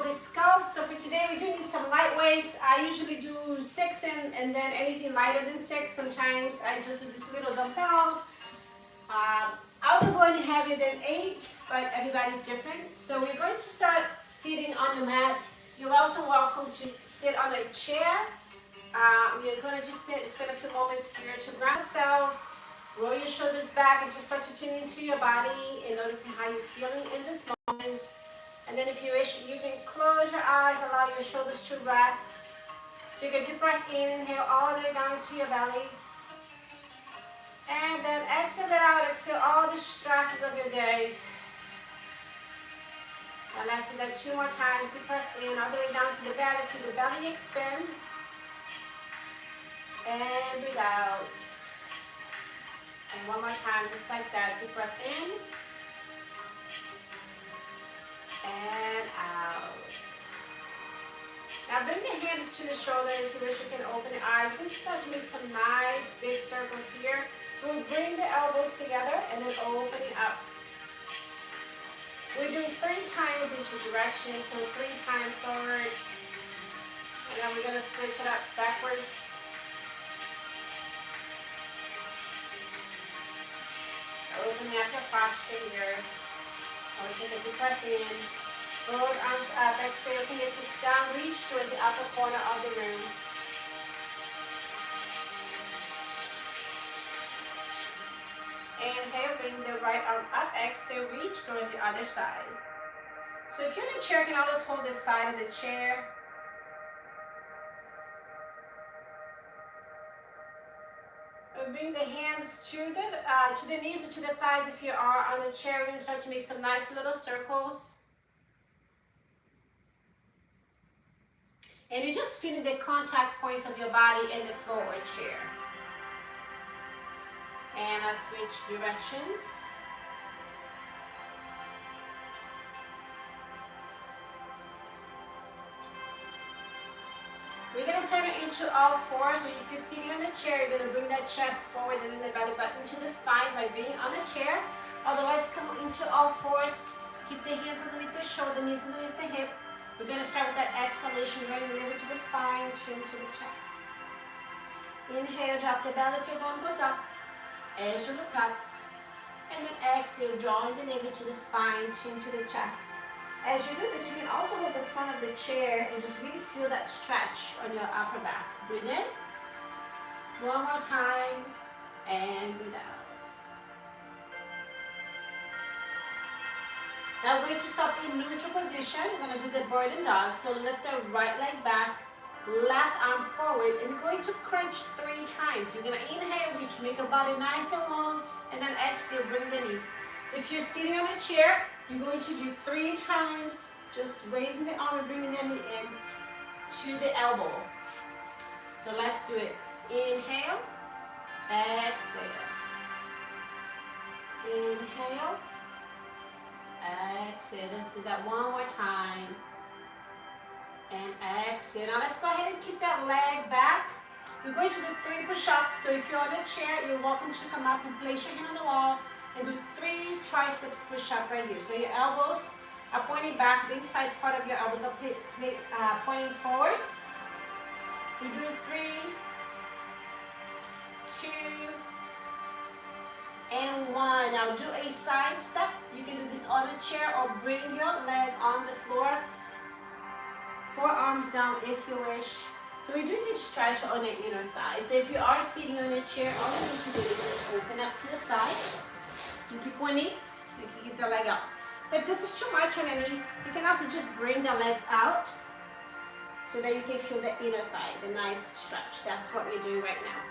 called the Sculpt. So for today we do need some light weights. I usually do 6 and then anything lighter than 6. Sometimes I just do this little dumbbells. I'll go any heavier than 8, but everybody's different. So we're going to start sitting on the mat. You're also welcome to sit on a chair. We're going to just spend a few moments here to ground ourselves. Roll your shoulders back and just start to tune into your body and noticing how you're feeling in this moment. And then if you wish, you can close your eyes, allow your shoulders to rest. Take a deep breath in, inhale all the way down to your belly. And then exhale it out, exhale all the stresses of your day. And let's do that 2 more times. Deep breath in, all the way down to the belly, feel the belly expand. And breathe out. And one more time, just like that. Deep breath in. And out. Now bring the hands to the shoulder. If you wish, you can open your eyes. We start to make some nice big circles here. So we'll bring the elbows together and then opening up. We're doing 3 times each direction, so 3 times forward. And then we're going to switch it up backwards. Opening up your posture here. And we take a deep breath in. Both arms up, exhale, fingertips down, reach towards the upper corner of the room. Inhale, bring the right arm up, exhale, reach towards the other side. So if you're in a chair, you can always hold the side of the chair. Bring the hands to the knees or to the thighs. If you are on the chair, we're going to start to make some nice little circles. And you're just feeling the contact points of your body and the floor or chair. And let's switch directions. We're going to turn it into all fours. So if you're sitting on the chair, you're going to bring that chest forward and then the belly button to the spine by being on the chair. Otherwise, come into all fours. Keep the hands underneath the shoulder, knees underneath the hip. We're going to start with that exhalation, drawing the navel to the spine, chin to the chest. Inhale, drop the belly till your bone goes up. As you look up. And then exhale, drawing the navel to the spine, chin to the chest. As you do this, you can also hold the front of the chair and just really feel that stretch on your upper back. Breathe in. One more time. And breathe out. Now we're going to stop in neutral position. We're going to do the bird and dog. So lift the right leg back, left arm forward, and we're going to crunch 3 times. You're going to inhale, reach, make your body nice and long, and then exhale, bring the knee. If you're sitting on a chair, you're going to do 3 times, just raising the arm and bringing the knee in to the elbow. So let's do it. Inhale, exhale. Inhale, exhale. Let's do that one more time. And exhale. Now let's go ahead and keep that leg back. We're going to do 3 push-ups. So if you're on a chair, you're welcome to come up and place your hand on the wall and do 3 triceps push-up right here. So your elbows are pointing back, the inside part of your elbows are pointing forward. We're doing 3, 2, and 1. Now do a side step. You can do this on a chair or bring your leg on the floor. Forearms down if you wish. So we're doing this stretch on the inner thigh. So if you are sitting on a chair, all you need to do is just open up to the side. You keep one knee, you can keep the leg out. If this is too much on a knee, you can also just bring the legs out so that you can feel the inner thigh, the nice stretch. That's what we're doing right now.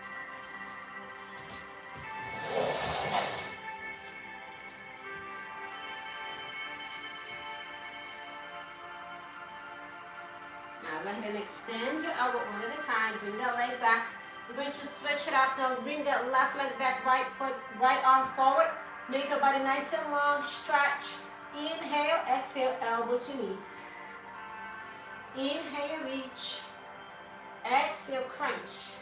Now go ahead and extend your elbow one at a time. Bring that leg back. We're going to switch it up now. Bring that left leg back, right arm forward. Make your body nice and long. Stretch. Inhale, exhale, elbow to knee. Inhale, reach. Exhale, crunch.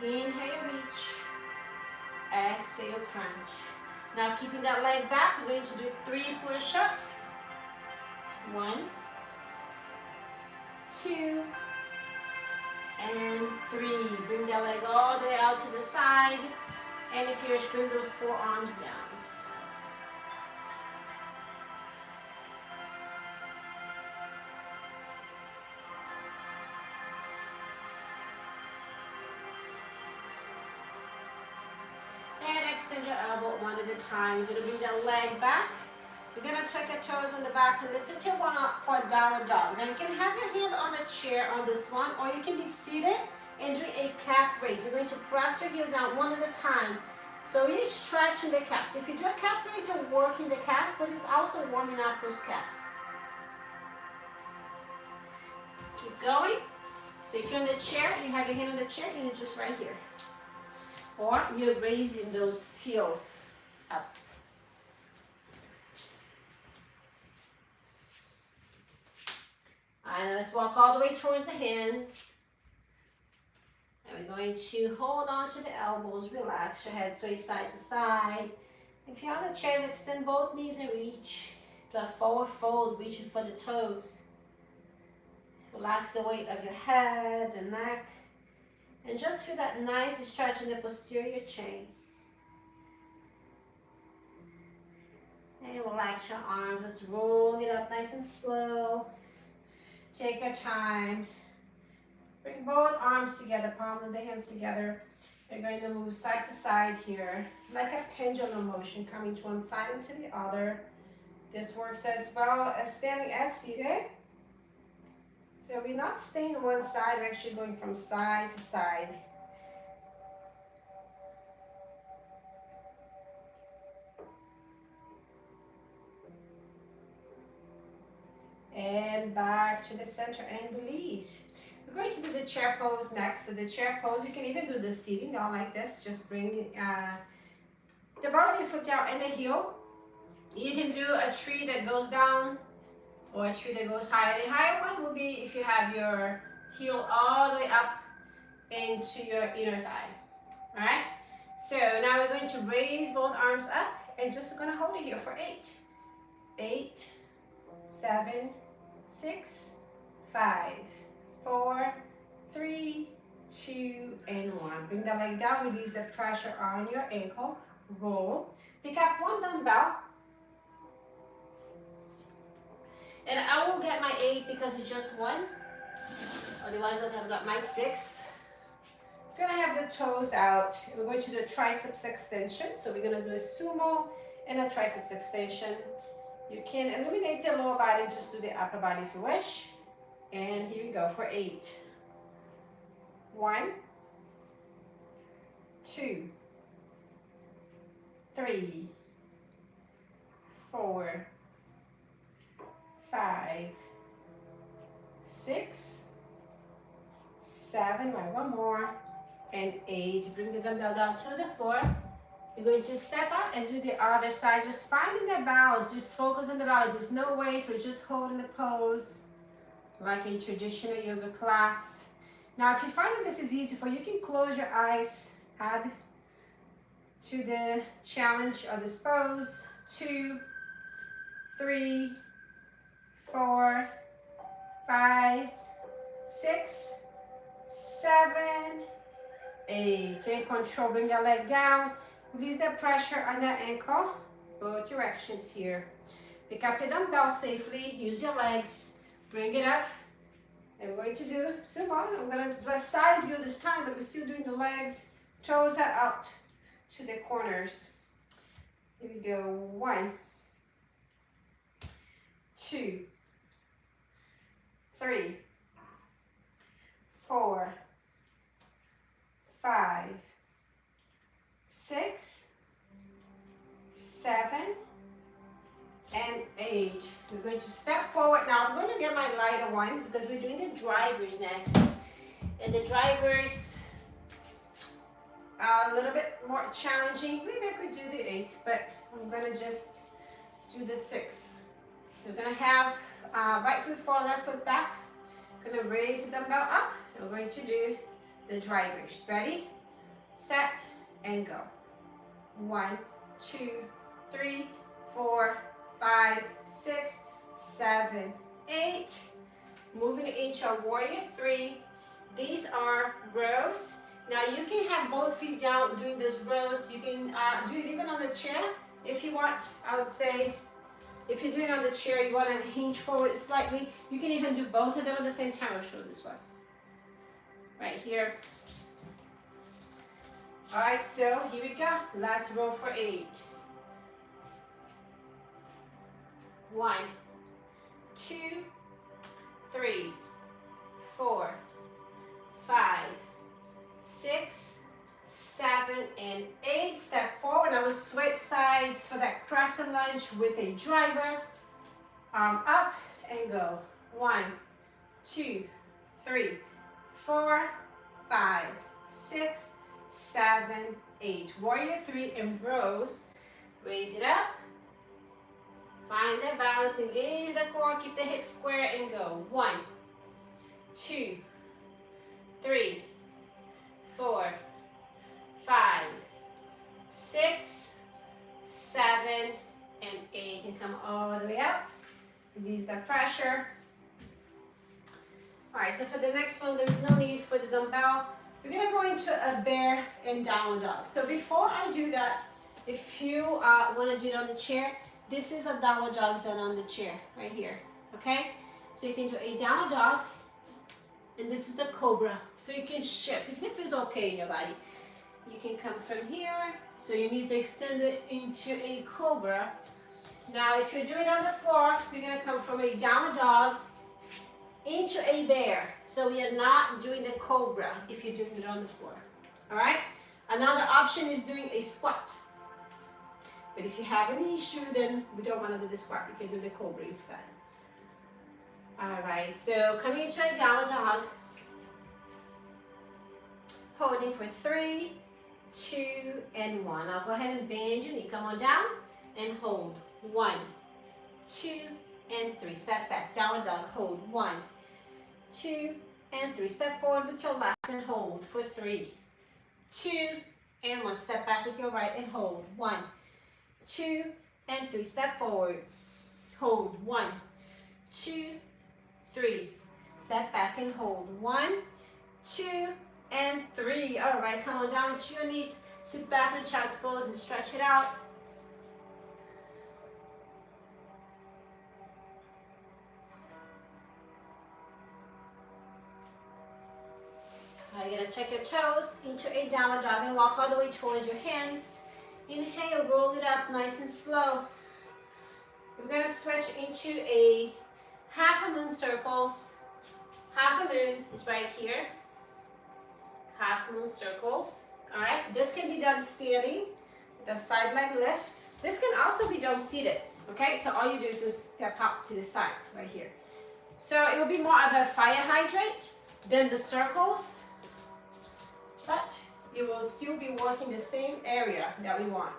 Inhale, reach. Exhale, crunch. Now keeping that leg back, we're going to do 3 push-ups. 1, 2, and 3. Bring that leg all the way out to the side. And if you're, bring those forearms down. And extend your elbow one at a time. You're gonna bring that leg back. You're gonna tuck your toes on the back and lift your tailbone up for a downward dog. Now you can have your hand on a chair on this one, or you can be seated and do a calf raise. You're going to press your heel down one at a time. So you're stretching the calves. If you do a calf raise, you're working the calves, but it's also warming up those calves. Keep going. So if you're in the chair, you have your hand on the chair, and you're just right here. Or you're raising those heels up. And let's walk all the way towards the hands. And we're going to hold on to the elbows, relax your head, sway side to side. If you're on the chairs, extend both knees and reach. Do a forward fold, reaching for the toes. Relax the weight of your head and neck. And just feel that nice stretch in the posterior chain. And relax your arms, just roll it up nice and slow. Take your time. Bring both arms together, palm of the hands together. You're going to move side to side here, like a pendulum motion, coming to one side and to the other. This works as well as standing as seated. So we're not staying on one side, we're actually going from side to side. And back to the center and release. We're going to do the chair pose next. So the chair pose, you can even do the seating down like this. Just bring the bottom of your foot down and the heel. You can do a tree that goes down or a tree that goes higher. The higher one will be if you have your heel all the way up into your inner thigh. All right? So now we're going to raise both arms up and just going to hold it here for 8. 8, 7, 6, 5, 4, 3, 2, and 1. Bring the leg down, release the pressure on your ankle. Roll. Pick up one dumbbell. And I will get my 8 because it's just one. Otherwise, I'd have got my 6. We're gonna have the toes out. We're going to do a triceps extension. So we're gonna do a sumo and a triceps extension. You can eliminate the lower body and just do the upper body if you wish. And here we go for 8. 1, 2, 3, 4, 5, 6, 7, right, one more, and 8. Bring the dumbbell down to the floor. You're going to step up and do the other side, just finding that balance, just focus on the balance. There's no weight, we're just holding the pose like a traditional yoga class. Now, if you find that this is easy for you, you can close your eyes, add to the challenge of this pose. 2, 3, 4, 5, 6, 7, 8. Take control, bring the leg down. Release the pressure on the ankle, both directions here. Pick up your dumbbell safely, use your legs, bring it up. And we're going to do sumo. I'm going to do a side view this time, but we're still doing the legs. Toes are out to the corners. Here we go. 1, 2, 3, 4, 5, 6, 7, and 8. We're going to step forward now. I'm going to get my lighter one because we're doing the drivers next. And the drivers are a little bit more challenging. Maybe I could do the 8, but I'm going to just do the 6. So we're going to have right foot forward, left foot back. Going to raise the dumbbell up. And we're going to do the drivers. Ready, set, and go. 1, 2, 3, 4, 5, 6, 7, 8. moving into our warrior 3. These are rows. Now you can have both feet down doing this rows. You can do it even on the chair if you want. I would say if you're doing it on the chair, you want to hinge forward slightly. You can even do both of them at the same time. I'll show this one. Right here. All right, so here we go. Let's roll for 8. 1, 2, 3, 4, 5, 6, 7, and 8. Step forward. I will switch sides for that crescent lunge with a driver. Arm up and go. 1, 2, 3, 4, 5, 6, 7, 8. Warrior 3 in rows. Raise it up. Find that balance. Engage the core. Keep the hips square and go. 1, 2, 3, 4, 5, 6, 7, and 8. And come all the way up. Release the pressure. All right, so for the next one, there's no need for the dumbbell. We're gonna go into a bear and downward dog. So before I do that, if you wanna do it on the chair, this is a downward dog done on the chair, right here, okay? So you can do a downward dog, and this is the cobra. So you can shift, if it feels okay in your body. You can come from here, so your knees are extended into a cobra. Now if you're doing it on the floor, you're gonna come from a downward dog into a bear. So we are not doing the cobra if you're doing it on the floor, all right? Another option is doing a squat. But if you have an issue, then we don't want to do the squat. We can do the cobra instead. All right, so coming into a downward dog. Holding for 3, 2, and 1. I'll go ahead and bend your knee. Come on down and hold. 1, 2, and 3. Step back, downward dog, hold. 1, 2, and 3. Step forward with your left and hold for 3, 2, and 1. Step back with your right and hold. 1, 2, and 3. Step forward. Hold. 1, 2, 3. Step back and hold. 1, 2, and 3. All right, come on down to your knees. Sit back in child's pose and stretch it out. You're gonna check your toes into a downward dog and walk all the way towards your hands. Inhale, roll it up nice and slow. We're gonna switch into a half a moon circles. Half a moon is right here. Half moon circles. All right, this can be done standing, the side leg lift. This can also be done seated. Okay, so all you do is just step out to the side right here. So it will be more of a fire hydrant than the circles, but you will still be working the same area that we want.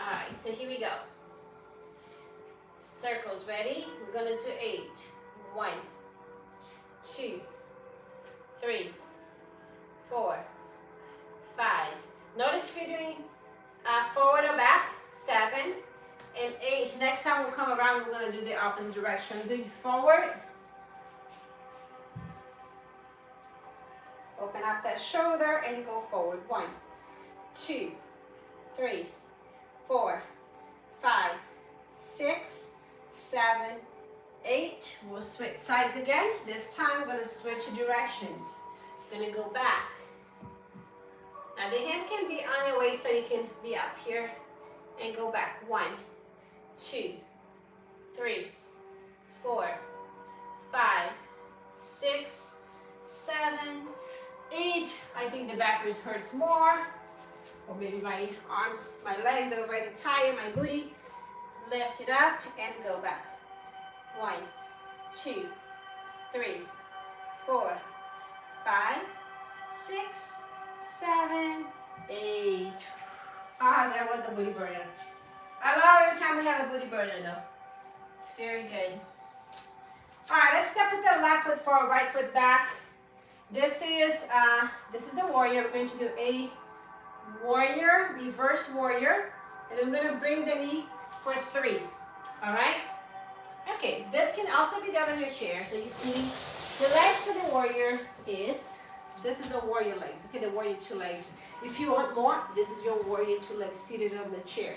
All right, so here we go. Circles, ready? We're gonna do 8. 1, 2, 3, 4, 5. Notice if you're doing forward or back. 7 and 8. Next time we'll come around, we're gonna do the opposite direction. Do forward. Open up that shoulder and go forward. 1, 2, 3, 4, 5, 6, 7, 8. We'll switch sides again. This time we're gonna switch directions. Gonna go back. Now the hand can be on your waist so you can be up here and go back. 1, 2, 3, 4, 5, 6, 7, 8. I think the back wrist hurts more. Or maybe my arms, my legs are already tired, my booty. Lift it up and go back. 1, 2, 3, 4, 5, 6, 7, 8. Ah, there was a booty burner. I love every time we have a booty burner though. It's very good. All right, let's step with the left foot forward, right foot back. This is a warrior. We're going to do a warrior, reverse warrior, and then we're going to bring the knee for 3. All right. Okay, this can also be done on your chair. So you see, the legs for the warrior is, this is a warrior legs, okay, the warrior two legs. If you want more, this is your warrior two legs seated on the chair.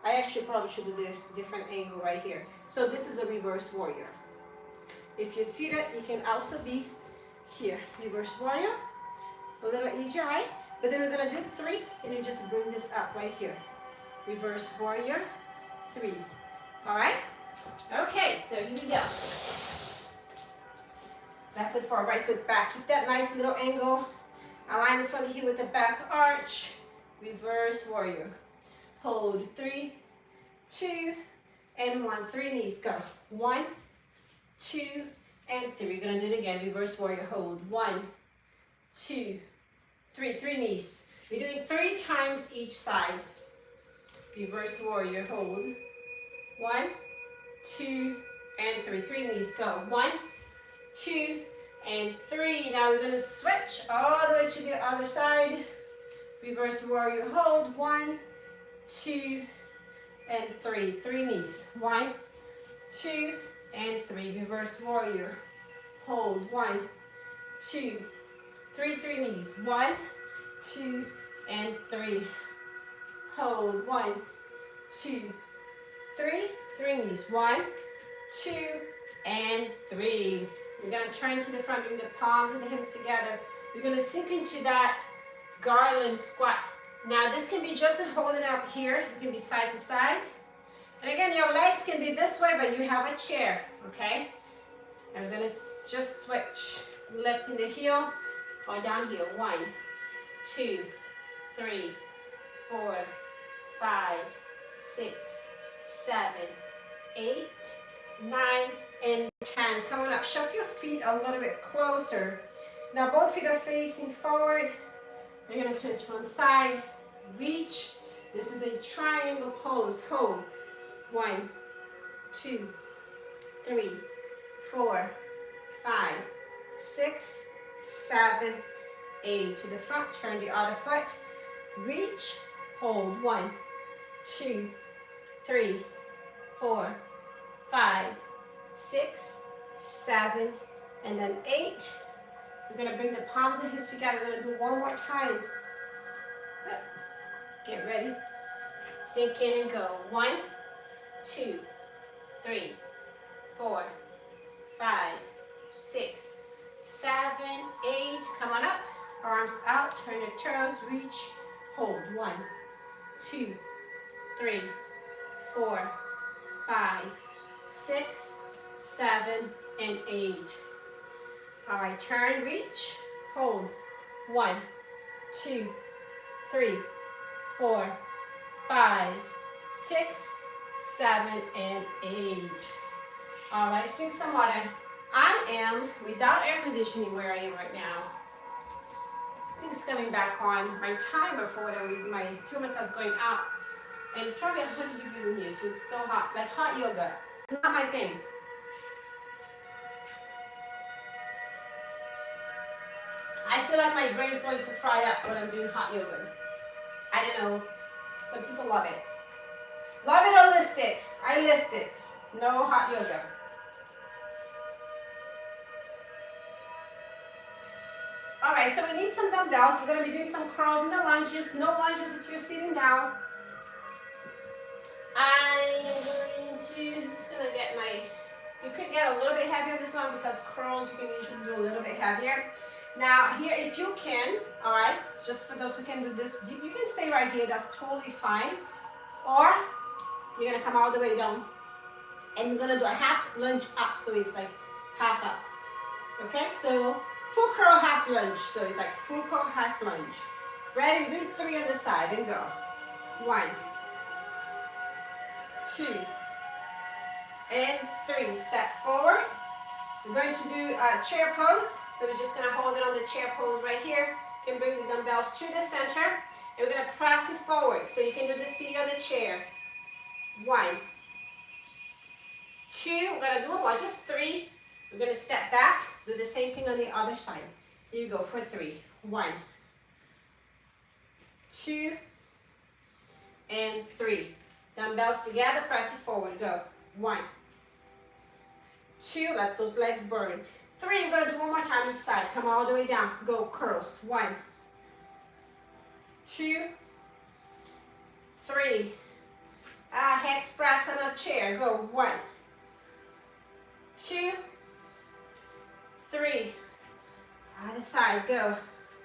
I actually probably should do the different angle right here. So this is a reverse warrior. If you're seated, you can also be here, reverse warrior. A little easier, right? But then we're gonna do 3, and you just bring this up right here. Reverse warrior, 3. All right? Okay, so here we go. Left foot forward, right foot back. Keep that nice little angle. Align the front heel with the back arch. Reverse warrior. Hold 3, 2, and 1. 3 knees, go. 1, 2, and 3. We're gonna do it again. Reverse warrior, hold. 1, 2, 3. 3 knees. We're doing 3 times each side. Reverse warrior, hold. 1, 2, and 3. 3 knees, go. 1, 2, and 3. Now we're gonna switch all the way to the other side. Reverse warrior, hold. 1, 2, and 3. 3 knees. 1, 2, and 3. Reverse warrior, hold. 1, 2, 3. 3 knees. 1, 2, and 3. Hold. 1, 2, 3. 3 knees. 1, 2, and 3. We're gonna turn to the front, bring the palms and the hands together. We're gonna sink into that garland squat. Now this can be just holding up here. You can be side to side. And again, your legs can be this way, but you have a chair, okay? And we're gonna just switch. Lifting the heel or down heel. 1, 2, 3, 4, 5, 6, 7, 8, 9, and 10. Coming up, shove your feet a little bit closer. Now both feet are facing forward. You're gonna turn to one side, reach. This is a triangle pose. Hold. 1, 2, 3, 4, 5, 6, 7, 8. To the front, turn the other foot. Reach, hold. 1, 2, 3, 4, 5, 6, 7, and then 8. We're gonna bring the palms and hands together. We're gonna do one more time. Get ready. Sink in and go. 1, 2, 3, 4, 5, 6, 7, 8. Come on up. Arms out. Turn your toes. Reach. Hold. 1, 2, 3, 4, 5, 6, 7, and 8. All right, turn, reach, hold. 1, 2, 3, 4, 5, 6, 7, and 8. All right, let's drink some water. I am without air conditioning where I am right now. I think it's coming back on. My timer, for whatever reason, my thermostat is going up. And it's probably 100 degrees in here. It feels so hot, like hot yoga. Not my thing. I feel like my brain is going to fry up when I'm doing hot yoga. I don't know. Some people love it. Love it or list it. I list it. No hot yoga. All right, so we need some dumbbells. We're going to be doing some curls in the lunges. No lunges if you're sitting down. I'm just going to get my, you could get a little bit heavier on this one because curls you can usually do a little bit heavier. Now here, if you can, all right, just for those who can do this deep, you can stay right here, that's totally fine. Or you're gonna come all the way down and you're gonna do a half lunge up, so it's like half up. Okay, so full curl, half lunge, so it's like full curl, half lunge. Ready? We're doing 3 on the side and go. 1, 2, and 3. Step forward. We're going to do a chair pose. So we're just going to hold it on the chair pose right here. You can bring the dumbbells to the center. And we're going to press it forward. So you can do the seat on the chair. 1, 2. We're going to do one more, just 3. We're going to step back. Do the same thing on the other side. Here you go for 3. 1, 2, and 3. Dumbbells together, press it forward. Go. 1, 2, let those legs burn. 3, we're gonna do one more time each side. Come all the way down, go curls. 1, 2, 3. Hands press on a chair, go. 1, 2, 3. Other side, go.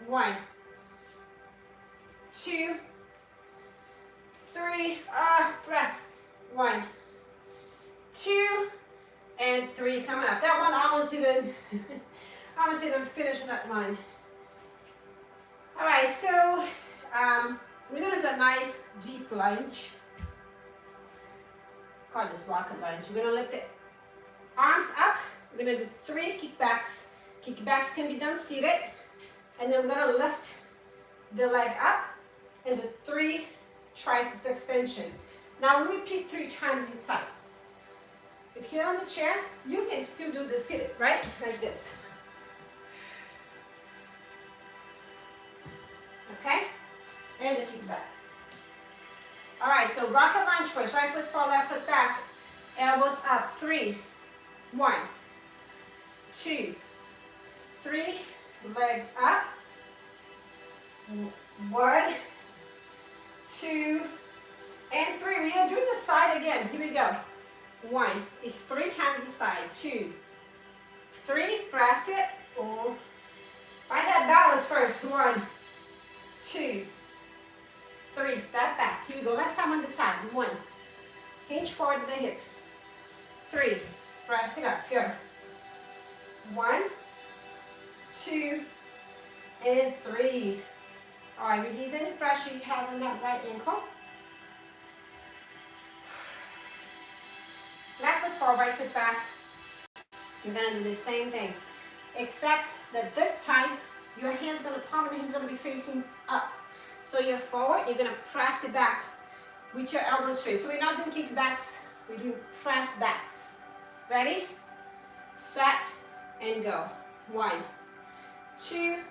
1, 2, 3. Press. 1, 2, and 3. Coming up. That one almost didn't. Almost didn't finish that one. All right, so we're gonna do a nice deep lunge. Call this rocket lunge. We're gonna lift the arms up. We're gonna do 3 kickbacks. Kickbacks can be done seated. And then we're gonna lift the leg up and do 3 triceps extension. Now we repeat 3 times inside. If you're on the chair, you can still do the seated, right? Like this. Okay? And the kickbacks. All right, so rocket lunge first. Right foot forward, left foot back. Elbows up. 3, 1, 2, 3. Legs up. 1, 2, and 3. We are doing the side again. Here we go. 1 is 3 times the side. 2, 3. Press it. Oh. Find that balance first. 1, 2, 3. Step back. Here we go. Last time on the side. 1. Hinge forward to the hip. 3. Press it up. Go. 1, 2, and 3. All right, release any pressure you have on that right ankle. Left foot forward, right foot back. You're gonna do the same thing, except that this time your hand's gonna palm and the hand's gonna be facing up. So you're forward, you're gonna press it back with your elbows straight. So we're not doing kickbacks, we're doing press backs. Ready? Set, and go. 1, 2,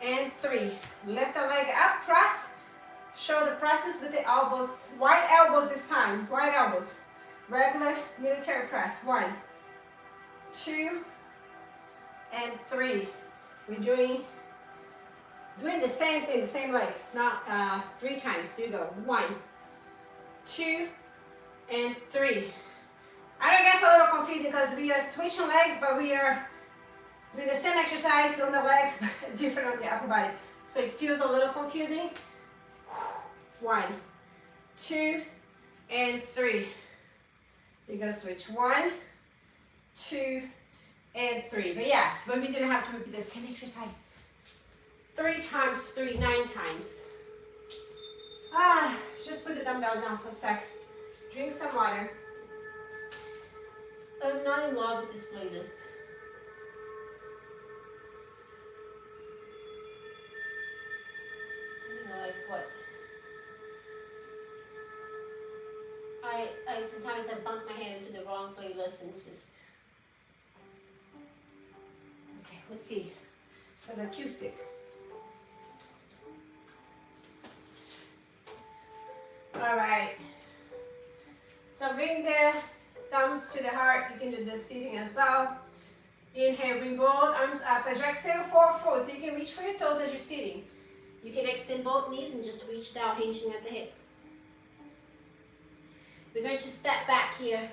and 3. Lift the leg up, press. Show the presses with the elbows. Wide elbows this time, wide elbows. Regular military press. 1, 2, and 3. We're doing the same thing, the same leg, not 3 times. Here you go. 1, 2, and 3. I know it gets a little confusing because we are switching legs, but we are doing the same exercise on the legs, but different on the upper body. So it feels a little confusing. 1, 2, and 3. You're gonna switch. 1, 2, and 3. But yes, but we didn't have to repeat the same exercise 3 times 3, 9 times. Just put the dumbbell down for a sec. Drink some water. I'm not in love with this playlist. I don't know, like what? I sometimes I bump my head into the wrong playlist and it's just. Okay, let's see. It says acoustic. All right. So bring the thumbs to the heart. You can do this sitting as well. Inhale, bring both arms up. As you exhale, forward. So you can reach for your toes as you're sitting. You can extend both knees and just reach down, hinging at the hip. We're going to step back here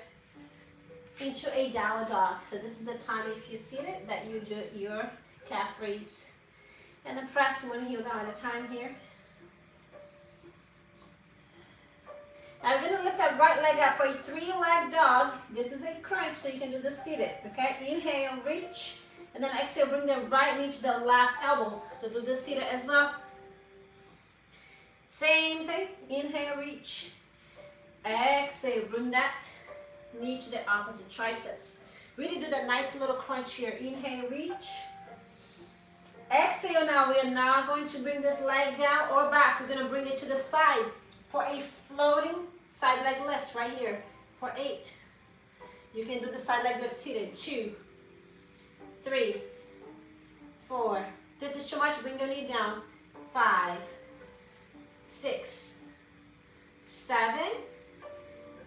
into a downward dog. So this is the time, if you're seated, that you do your calf raise. And then press 1 heel down at a time here. Now we're going to lift that right leg up for a 3-leg dog. This is a crunch, so you can do this seated, okay? Inhale, reach, and then exhale, bring the right knee to the left elbow. So do this seated as well. Same thing, inhale, reach. Exhale, bring that knee to the opposite triceps. Really do that nice little crunch here. Inhale, reach. Exhale now. We are now going to bring this leg down or back. We're going to bring it to the side for a floating side leg lift right here for 8. You can do the side leg lift seated. 2, 3, 4. This is too much. Bring your knee down. 5, 6, 7,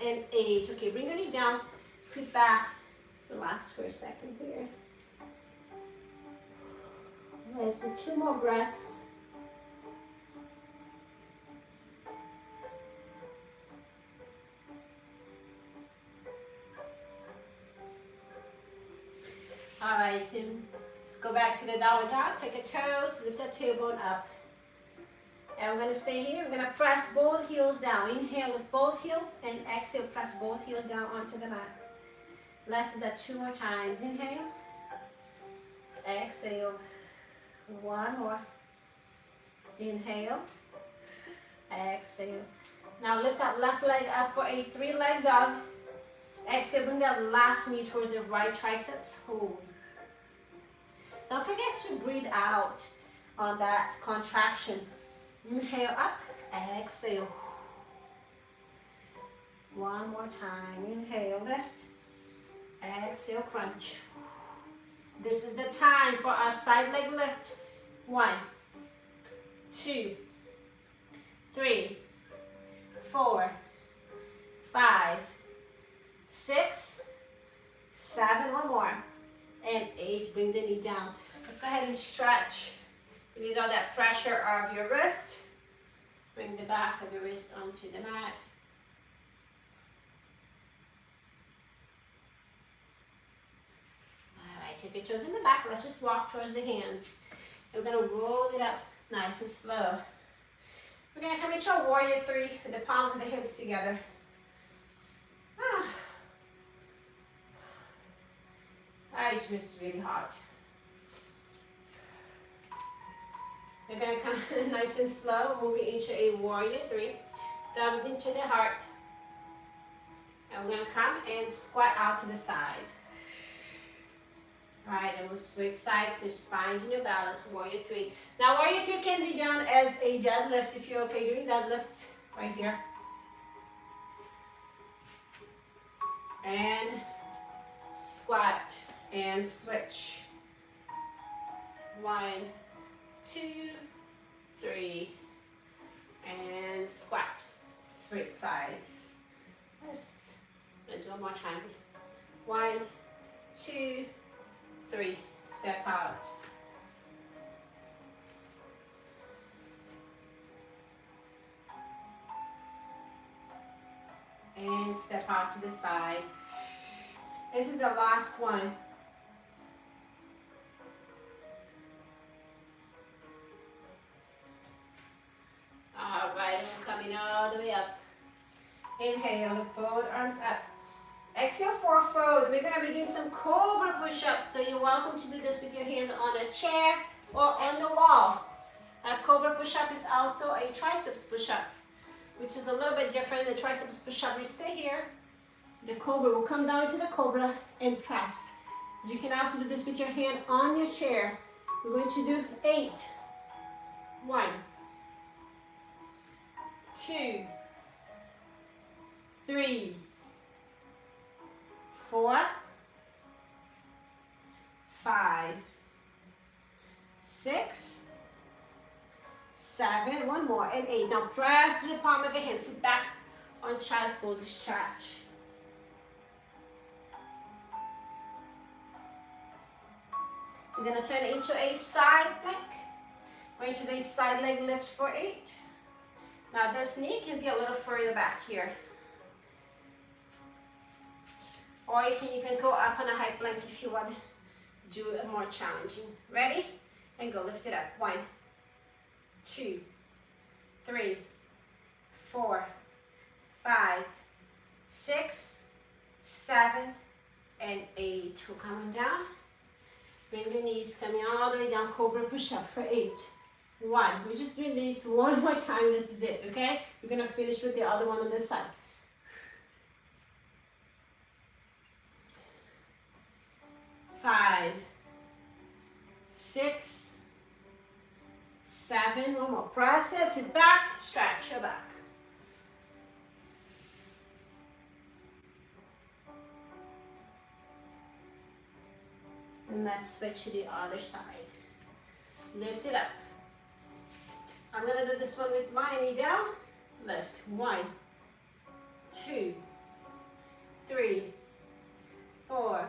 and 8. Okay, bring your knee down, sit back, relax. relax for a second here. Let's do 2 more breaths. All right, so let's go back to the downward dog. Take your toes, lift that tailbone up. And we're gonna stay here. We're gonna press both heels down. Inhale with both heels and exhale, press both heels down onto the mat. Let's do that 2 more times. Inhale, exhale, 1 more. Inhale, exhale. Now lift that left leg up for a 3-leg dog. Exhale, bring that left knee towards the right triceps. Hold. Don't forget to breathe out on that contraction. Inhale up, exhale. 1 more time. Inhale, lift. Exhale, crunch. This is the time for our side leg lift. 1, 2, 3, 4, 5, 6, 7, 1 more, and 8. Bring the knee down. Let's go ahead and stretch. Release all that pressure of your wrist. Bring the back of your wrist onto the mat. All right, take your toes in the back. Let's just walk towards the hands. And we're gonna roll it up nice and slow. We're gonna come into a warrior 3 with the palms of the hands together. This is really hot. We're gonna come nice and slow, moving into a warrior 3. Thumbs into the heart. And we're gonna come and squat out to the side. All right, and we'll switch sides, so spines in your balance, warrior 3. Now warrior 3 can be done as a deadlift if you're okay doing deadlifts right here. And squat and switch. 1, 2, 3, and squat. Switch sides. Let's do 1 more time. 1, 2, 3. Step out. And step out to the side. This is the last one. All right, we're coming all the way up. Inhale, lift both arms up. Exhale, fold. We're gonna be doing some cobra push-ups, so you're welcome to do this with your hands on a chair or on the wall. A cobra push-up is also a triceps push-up, which is a little bit different. The triceps push-up, you stay here. The cobra will come down to the cobra and press. You can also do this with your hand on your chair. We're going to do 8. 1, 2, 3, 4, 5, 6, 7, 1 more, and 8. Now press the palm of your hand. Sit back on child's pose to stretch. We're going to turn it into a side plank. Going to the side leg lift for 8. Now this knee can be a little further back here. Or you can even go up on a high plank if you want to do it more challenging. Ready? And go, lift it up. 1, 2, 3, 4, 5, 6, 7, and 8. We'll come on down. Bring the knees coming all the way down. Cobra push-up for 8. 1. We're just doing this 1 more time. This is it, okay? We're going to finish with the other one on this side. 5, 6, 7. 1 more. Press it. Sit back. Stretch your back. And let's switch to the other side. Lift it up. I'm going to do this one with my knee down. Lift. 1, 2, 3, 4,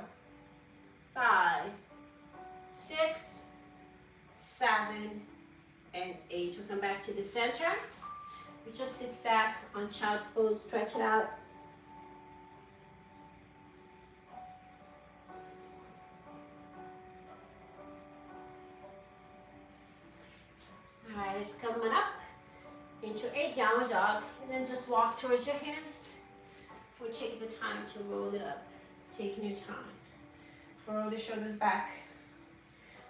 back to the center. You just sit back on child's pose, stretch it out. All right, it's coming up into a downward dog, and then just walk towards your hands. Or take the time to roll it up, taking your time. Roll the shoulders back.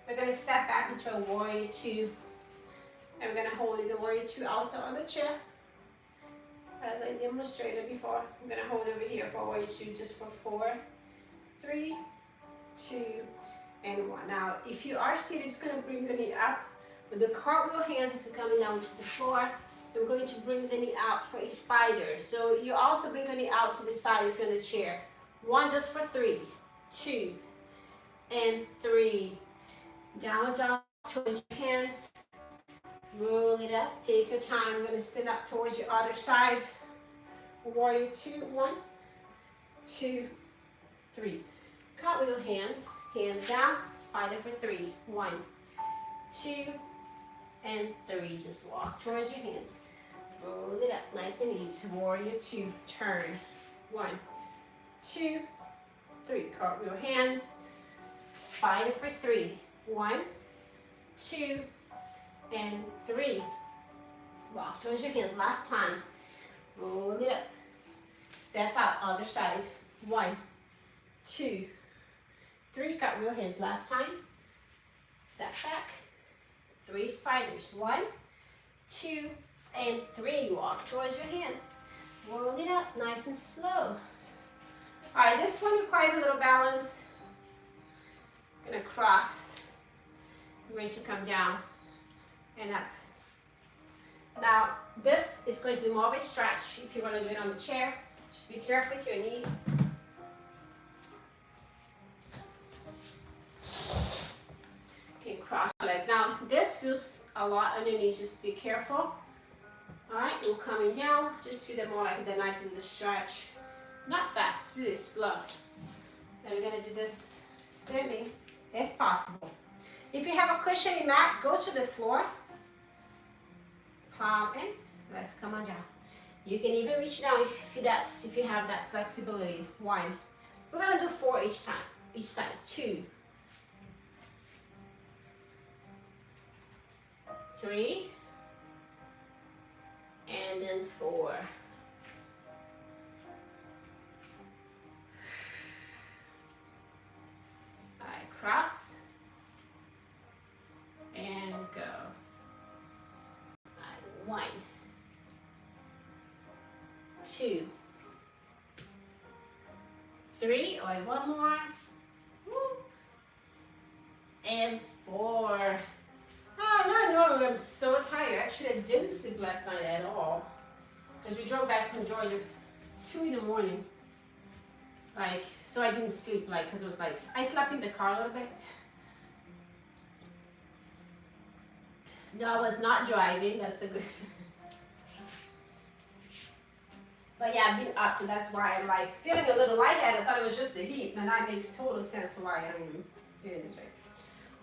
We're gonna step back into a warrior two, and we're gonna hold it, the warrior two also on the chair. As I demonstrated before, I'm gonna hold it over here for warrior two just for 4, 3, 2, and 1. Now, if you are seated, just gonna bring the knee up. With the cartwheel hands, if you're coming down to the floor, I'm going to bring the knee out for a spider. So you also bring the knee out to the side if you're in the chair. 1 just for 3, 2, and 3. Downward dog towards your hands. Roll it up. Take your time. We're going to stand up towards your other side. Warrior two. 1, 2, 3. Cartwheel hands. Hands down. Spider for 3. 1, 2, and 3. Just walk towards your hands. Roll it up. Nice and easy. Warrior two. Turn. 1, 2, 3. Cartwheel hands. Spider for 3. 1, 2, and 3. Walk towards your hands. Last time. Roll it up. Step out. Other side. 1, 2, 3. Cartwheel hands. Last time. Step back. 3 spiders. 1, 2, and 3. Walk towards your hands. Roll it up. Nice and slow. All right, this one requires a little balance. Gonna cross. You're going to come down and up. Now, this is going to be more of a stretch. If you want to do it on the chair, just be careful with your knees. Okay, cross your legs. Now, this feels a lot on your knees. Just be careful. All right, you're coming down. Just feel it more like the nice little stretch. Not fast, really slow. Then we're gonna do this standing, if possible. If you have a cushiony mat, go to the floor. Palm in. Let's come on down. You can even reach down if you have that flexibility. 1. We're gonna do 4 each time. Each side. 2, 3, and then 4. Cross and go. 1, 2, 3. All right, 1 more. Woo. And 4. Oh, no, I'm so tired. Actually, I didn't sleep last night at all because we drove back from Georgia 2 in the morning. So I didn't sleep, because it was I slept in the car a little bit. No, I was not driving. That's a good. But yeah, I've been up, so that's why I'm feeling a little lightheaded. I thought it was just the heat, and that makes total sense to why I'm feeling this way.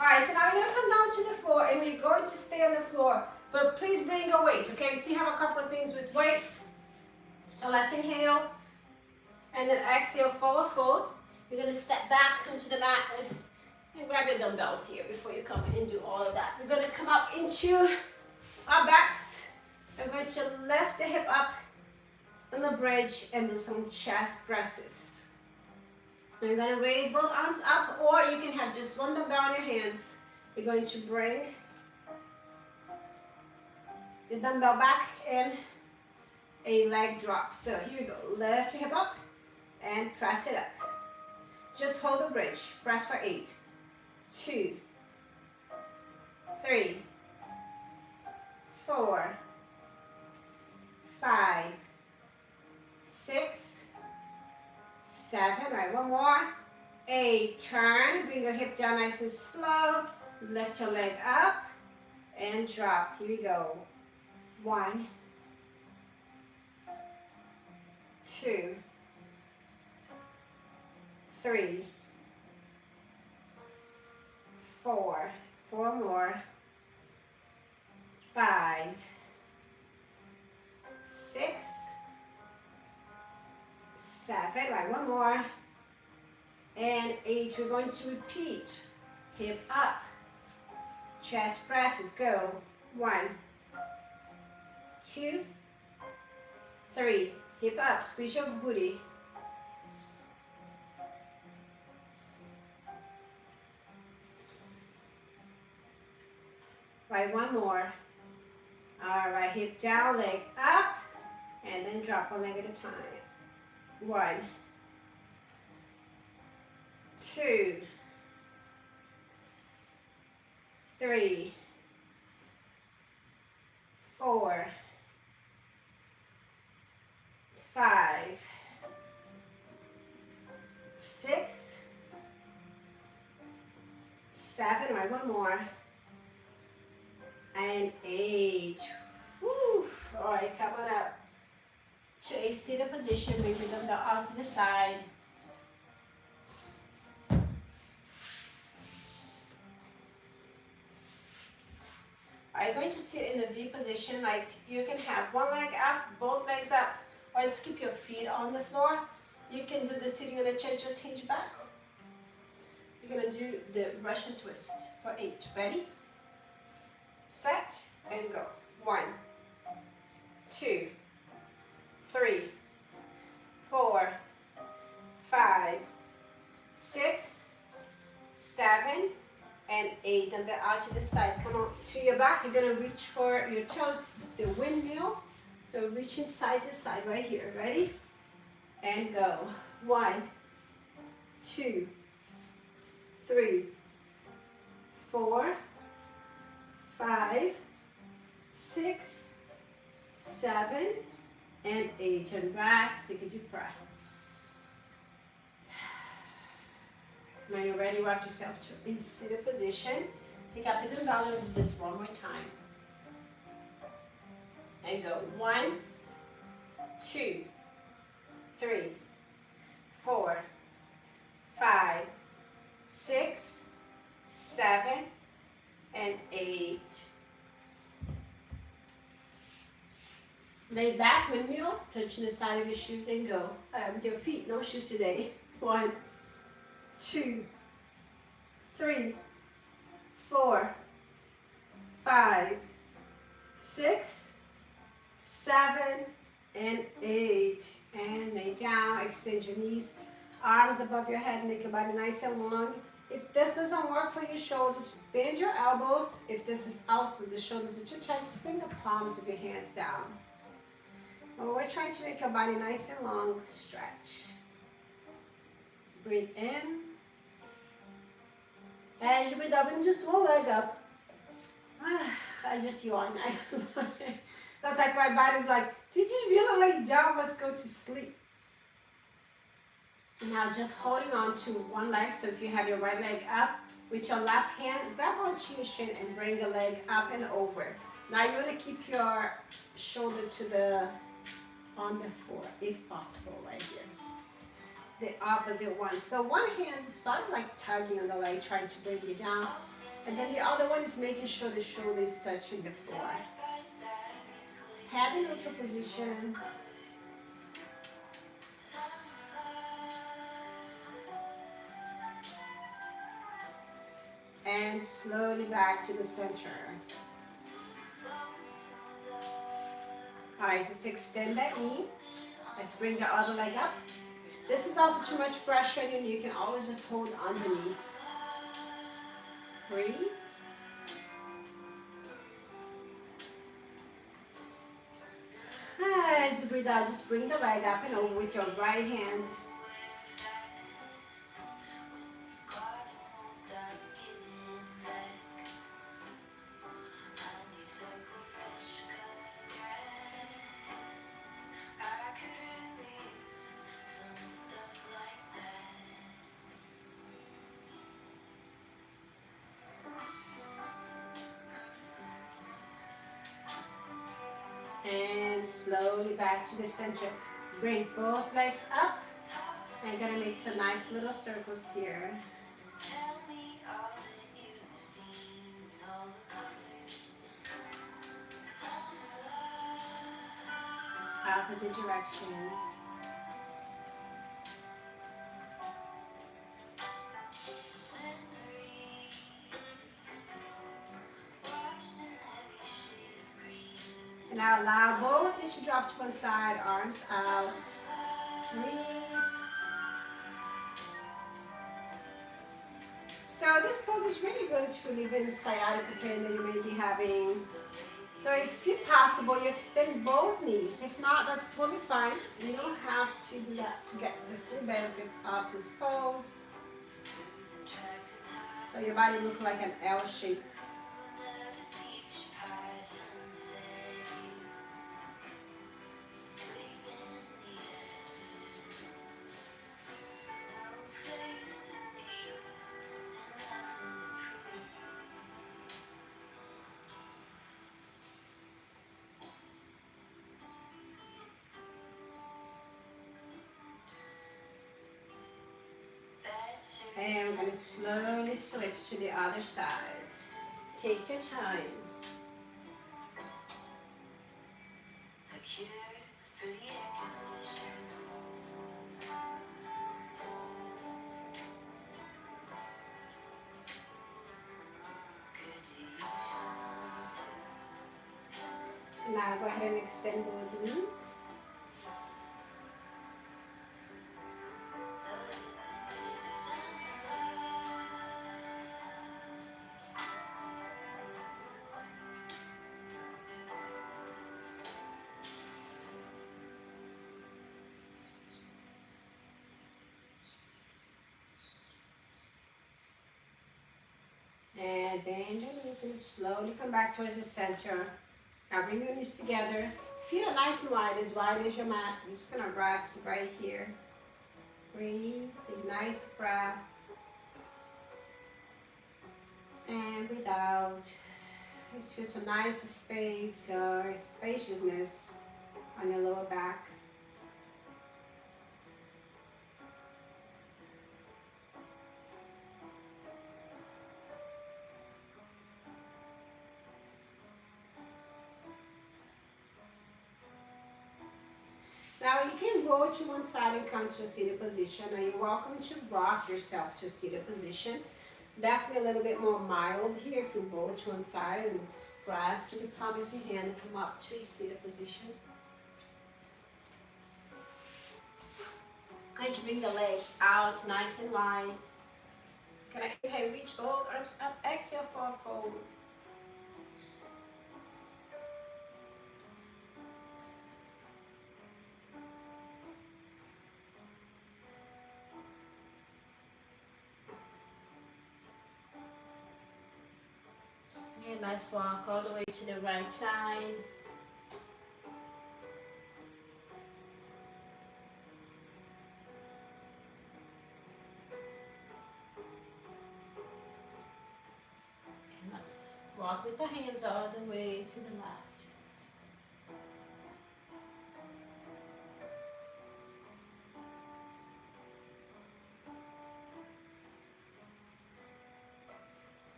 All right, so now we're gonna come down to the floor, and we're going to stay on the floor. But please bring your weight, okay? We still have a couple of things with weight. So let's inhale. And then exhale, forward fold. You're gonna step back into the mat and grab your dumbbells here before you come and do all of that. We're gonna come up into our backs. I'm going to lift the hip up on the bridge and do some chest presses. You're gonna raise both arms up, or you can have just one dumbbell in your hands. You're going to bring the dumbbell back and a leg drop. So here we go. Lift your hip up and press it up. Just hold the bridge. Press for 8, 2, 3, 4, 5, 6, 7. All right, 1 more. 8. Turn. Bring your hip down nice and slow. Lift your leg up and drop. Here we go. 1, 2, 3, 4. 4 more. 5, 6, 7, right, one more, and 8. We're going to repeat. Hip up, chest presses, go. 1, 2, 3, hip up, squeeze your booty. Right, one more. All right, hip down, legs up, and then drop one leg at a time. 1, 2, 3, 4, 5, 6, 7, right, one more, and 8. Woo. All right, come on up to a seated position, bring the dumbbell out to the side. Are you going to sit in the V position? Like you can have one leg up, both legs up, or just keep your feet on the floor. You can do the sitting on the chair, just hinge back. You're gonna do the Russian twist for 8. Ready? Set and go. 1, 2, 3, 4, 5, 6, 7, and 8. And then out to the side. Come on to your back. You're gonna reach for your toes. This is the windmill. So reaching side to side right here. Ready? And go. 1, 2, 3, 4, 5, 6, 7, and 8. And rest. Take a deep breath. When you're ready, rock yourself to a seated position. Pick up the dumbbell and do this one more time. And go. 1, 2, 3, 4, 5, 6, 7, and 8. Lay back, windmill, touching the side of your shoes and go. With your feet, no shoes today. 1, 2, 3, 4, 5, 6, 7, and 8. And lay down, extend your knees, arms above your head, make your body nice and long. If this doesn't work for your shoulders, bend your elbows. If this is also the shoulders that you're trying, just bring the palms of your hands down. And we're trying to make your body nice and long, stretch. Breathe in. As you breathe up, and just one leg up. I just yawned. That's like my body's like, did you really lay down? Let's go to sleep. Now just holding on to one leg. So if you have your right leg up, with your left hand, grab onto your shin and bring the leg up and over. Now you want to keep your shoulder on the floor, if possible, right here. The opposite one. So one hand sort of like tugging on the leg, trying to bring you down. And then the other one is making sure the shoulder is touching the floor. Head in neutral position. And slowly back to the center. All right, just extend that knee. Let's bring the other leg up. This is also too much pressure on you. You can always just hold underneath. Breathe. As you breathe out, just bring the leg up and over with your right hand. And slowly back to the center. Bring both legs up. I'm gonna make some nice little circles here. opposite direction. And now allow both knees to drop to one side, arms out. Breathe. So this pose is really good to relieve any sciatica pain that you may be having. So if possible, you extend both knees. If not, that's totally fine. You don't have to do that to get the full benefits of this pose. So your body looks like an L shape. And we're going to slowly switch to the other side. Take your time. Now go ahead and extend both knees. And bend your knees and slowly come back towards the center. Now bring your knees together. Feet are nice and wide as your mat. You're just gonna rest right here. Breathe, take a nice breath. And breathe out. Just feel some nice space or spaciousness on your lower back. Now you can roll to one side and come to a seated position. Now you're welcome to rock yourself to a seated position. Definitely a little bit more mild here if you roll to one side and just press to the palm of your hand and come up to a seated position. Going to bring the legs out nice and wide. Can I inhale, reach both arms up, exhale, forward. And let's walk all the way to the right side. And let's walk with the hands all the way to the left.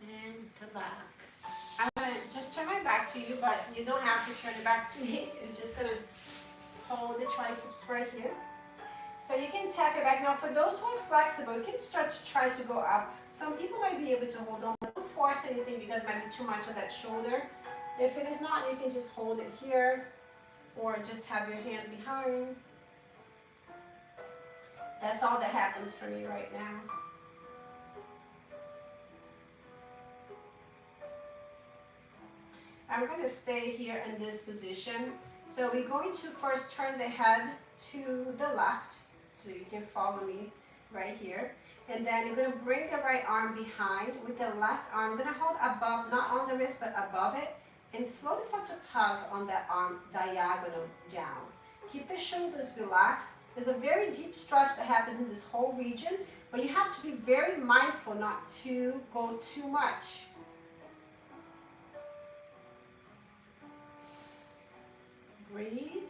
And come back. I'm gonna just turn my back to you, but you don't have to turn it back to me. You're just gonna hold the triceps right here. So you can tap it back. Now for those who are flexible, you can start to try to go up. Some people might be able to hold on. Don't force anything because it might be too much of that shoulder. If it is not, you can just hold it here or just have your hand behind. That's all that happens for me right now. I'm going to stay here in this position. So we're going to first turn the head to the left. So you can follow me right here. And then you're going to bring the right arm behind with the left arm. I'm going to hold above, not on the wrist, but above it. And slowly start to tug on that arm diagonal down. Keep the shoulders relaxed. There's a very deep stretch that happens in this whole region, but you have to be very mindful not to go too much. Breathe.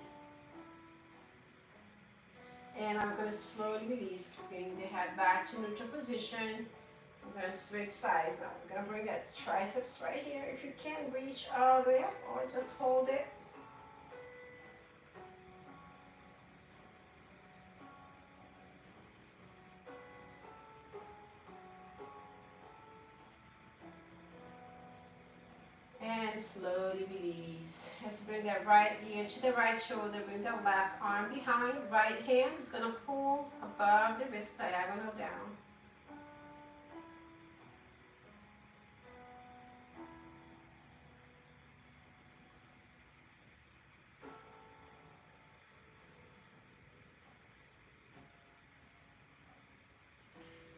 And I'm going to slowly release, bring the head back to neutral position. I'm going to switch sides now. I'm going to bring that triceps right here. If you can't reach all the way up, or just hold it. And slowly release. Let's bring that right ear to the right shoulder. Bring the left arm behind. Right hand is going to pull above the wrist, diagonal down.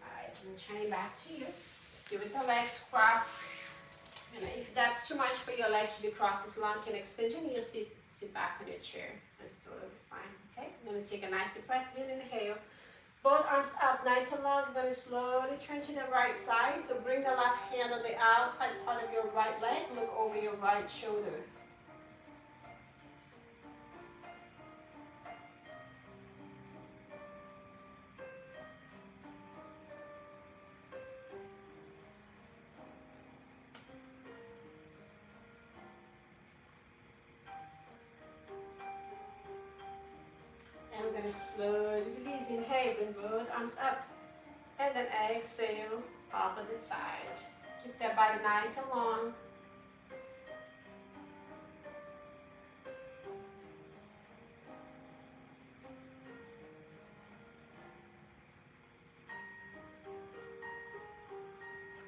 Alright, so I'm turning back to you. Still with the legs crossed. And if that's too much for your legs to be crossed this long, can extend your knees, sit back on your chair. That's totally fine. Okay, I'm going to take a nice deep breath in, inhale. Both arms up nice and long. You're going to slowly turn to the right side. So bring the left hand on the outside part of your right leg. Look over your right shoulder. And we're going to slowly release. Inhale, bring both arms up. And then exhale, opposite side. Keep that body nice and long.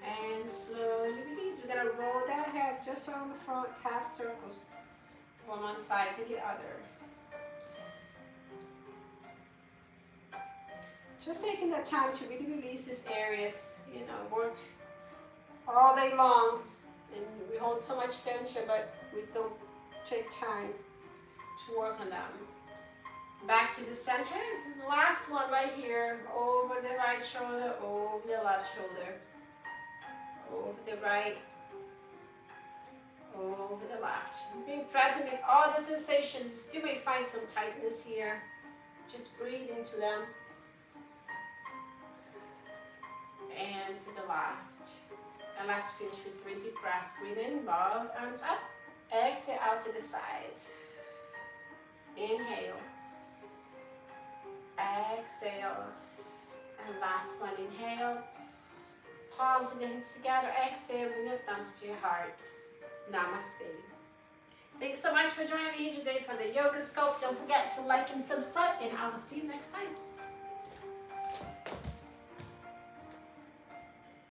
And slowly release. We're going to roll that head just on the front, half circles. From one side to the other. Just taking the time to really release these areas, you know, work all day long and we hold so much tension, but we don't take time to work on them. Back to the center. This is the last one right here. Over the right shoulder, over the left shoulder, over the right, over the left. Being present with all the sensations. You still may find some tightness here. Just breathe into them. And to the left. And let's finish with 3 deep breaths. Breathe in, both arms up. Exhale out to the sides. Inhale. Exhale. And last one, inhale. Palms and hands together. Exhale, bring your thumbs to your heart. Namaste. Thanks so much for joining me here today for the Yoga Sculpt. Don't forget to like and subscribe, and I will see you next time.